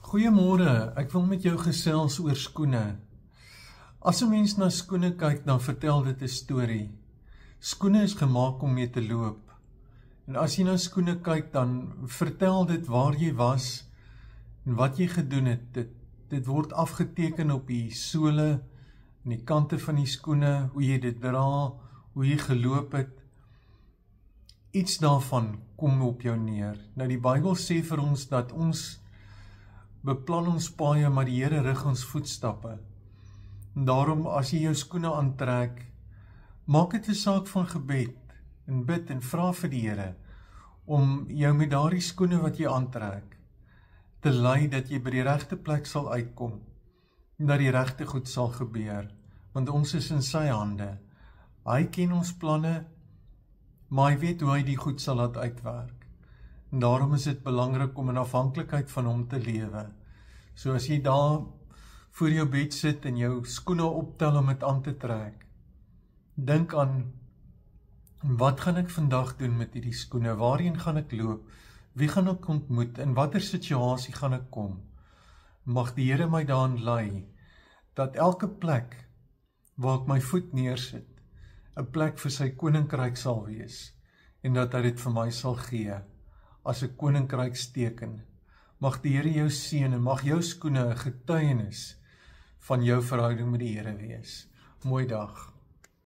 Goeiemôre, ek wil met jou gesels oor skoene. As 'n mens na skoene kyk, dan vertel dit 'n storie. Skoene is gemaak om mee te loop. En as jy na skoene kyk, dan vertel dit waar jy was en wat jy gedoen het. Dit word afgeteken op die sole en die kante van die skoene, hoe jy dit dra, hoe jy geloop het. Iets daarvan kom op jou neer. Nou die Bybel sê vir ons dat ons beplan ons paaie, maar die Here rig ons voetstappe. En daarom, as jy jou skoene aantrek, maak dit 'n saak van gebed en bid en vra vir die Here om jou met daardie skoene wat jy aantrek te lei dat jy by die regte plek sal uitkom en dat die regte goed sal gebeur, want ons is in sy hande. Hy ken ons planne, maar hy weet hoe hy die goed sal laat uitwerk. En daarom is dit belangrik om in afhanklikheid van hom te lewe. So as jy daar voor jou bed sit en jou skoene optel om dit aan te trek, dink aan, wat gaan ek vandag doen met hierdie skoene? Waarheen gaan ek loop? Wie gaan ek ontmoet? In watter situasie gaan ek kom? Mag die Here my daarin lei, dat elke plek waar ek my voet neersit, 'n plek vir sy koninkryk sal wees, en dat hy dit vir my sal gee, as 'n koninkryksteken. Mag die Here jou seën en mag jou skoene 'n getuienis van jou verhouding met die Here wees. Mooi dag.